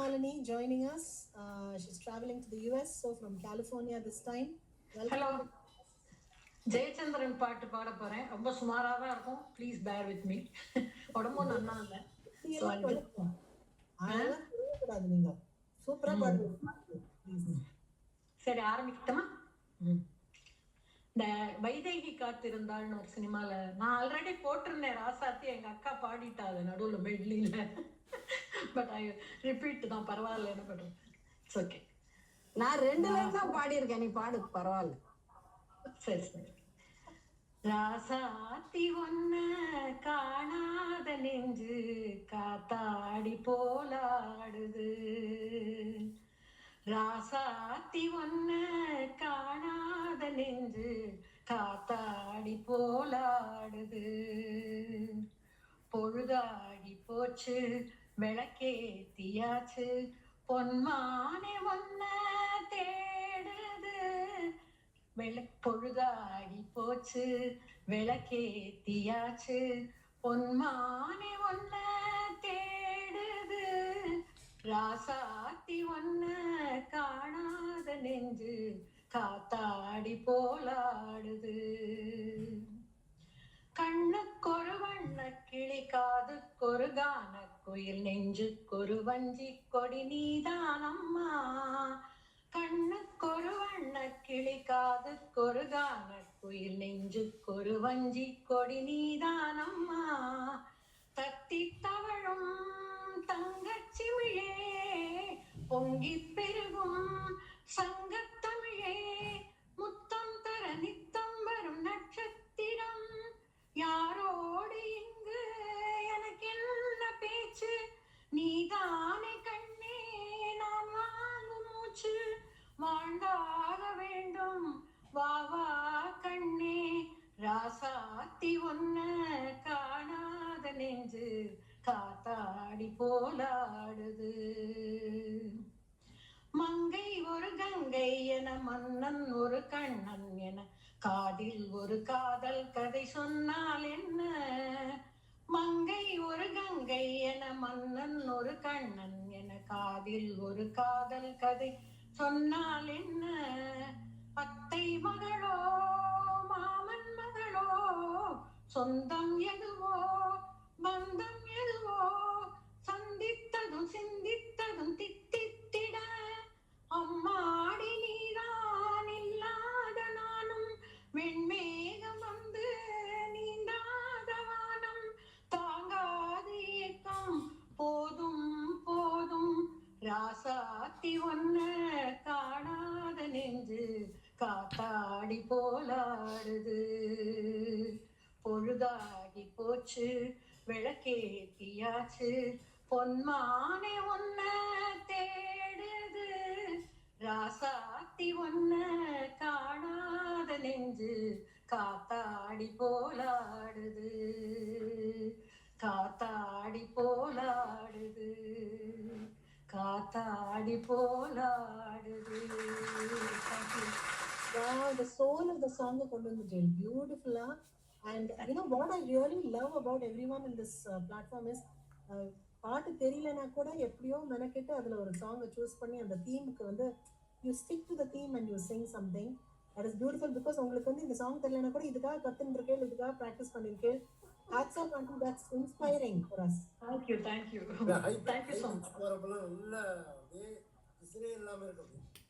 Shalini joining us. She's traveling to the US, so from California this time. Hello, Welcome. Jayachandran பாட்டு பாட போறேன். ரொம்ப சுமாரா தான் இருக்கும். Please bear with me. உடம்பும் நன்னா இல்லை. இதெல்லாம் பழக்கம். அதெல்லாம் சொல்லக்கூடாது நீங்க. சூப்பரா பாடுவீங்க. சரி, ஆரம்பிக்கட்டுமா? இந்த வைதேகி காத்திருந்தாள்னு ஒரு சினிமால நான் ஆல்ரெடி போட்டிருந்தேன். ராசாத்தி எங்க அக்கா பாடிட்டா அது நடுவில் பெட்லில. பட் ஐ ரிப்பீட் தான், பரவாயில்ல, என்ன பண்றேன். It's okay. நான் 2 லைன் தான் பாடியிருக்கேன், நீ பாடு, பரவாயில்ல. சரி சரி. ராசாத்தி ஒன்ன காணாத நெஞ்சு காத்தாடி போலாடுது. ராசாத்தி ஒன்ன காணாத நெஞ்சு காத்தாடி போலாடுது. பொழுதாடி போச்சு, விளக்கேத்தியாச்சு, பொன்மானே ஒன்ன தேடுது. பொழுதாடி போச்சு, விளக்கேத்தியாச்சு, பொன்மானே ஒன்ன தேடுது. ராசாத்தி ஒன்ன காணாத நெஞ்சு காத்தாடி போலாடுது. கண்ணுக்கொரு வண்ண கிளி, காதுக்கொரு கான குயில், நெஞ்சுக்கொரு வஞ்சி கொடி நீதானம்மா. கண்ணுக்கொரு வண்ண கிளி, காதுக்கொரு கான குயில், நெஞ்சுக்கொரு வஞ்சி கொடி நீதானம்மா. தத்தி தவழும் தங்கச்சிமிழே, பொங்கி பெருகும் சங்கத்தமிழே, முத்தம் தர நித்தம் வரும் நட்சத்திரம். யாரோடு இங்கு எனக்கு என்ன பேச்சு, நீதானே கண்ணே நான் வாங்கும் மூச்சு. வாழ்ந்தாக வேண்டும் வா வா கண்ணே, ராசாத்தி ஒன்ன காணாத நெஞ்சு காத்தாடி போலாடுது. மங்கை ஒரு கங்கை என, மன்னன் ஒரு கண்ணன் என, காதில் ஒரு காதல் கதை சொன்னால் என்ன. மங்கை ஒரு கங்கை என, மன்னன் ஒரு கண்ணன் என, காதில் ஒரு காதல் கதை சொன்னால் என்ன. அத்தை மகளோ மாமன் மகளோ, சொந்தம் எதுவோ பந்தம் எதுவோ, சந்தித்ததும் சிந்தித்ததும் தித்தித்திட. அம்மாடி நீதான் இல்லாத நானும், வெண்மேகம் வந்து நீண்டாத வானம், தாங்காது ஏக்கம் போதும் போதும். ராசாத்தி ஒன்ன காணாத நெஞ்சு காத்தாடி போலாடுது. பொழுதாடி போச்சு, விளக்கேத்தியாச்சு, பொன்மானே ஒன்ன தேடுது. ராசாத்தி ஒன்ன காணாத நெஞ்சு காத்தாடி போலாடுது. காத்தாடி போலாடுது, காத்தாடி போலாடுது. Wow, the soul of the song கொண்டு வந்துட்டேன். Beautiful. And you know what I really love about everyone in this platform is பாட்டு தெரியலனா கூட எப்படியோ மெனக்கிட்டு அதுல ஒரு சாங்கை சூஸ் பண்ணி அந்த தீமுக்கு வந்து you stick to the theme and you sing something. That is beautiful because உங்களுக்கு வந்து இந்த சாங் தெரியலனா கூட இதுக்காக கத்துன்னு இருக்கேன், இதுக்காக ப்ராக்டிஸ் பண்ணிருக்கேன். Hats off, Aunty. That's inspiring for us. Thank you, thank you. Thank you so much.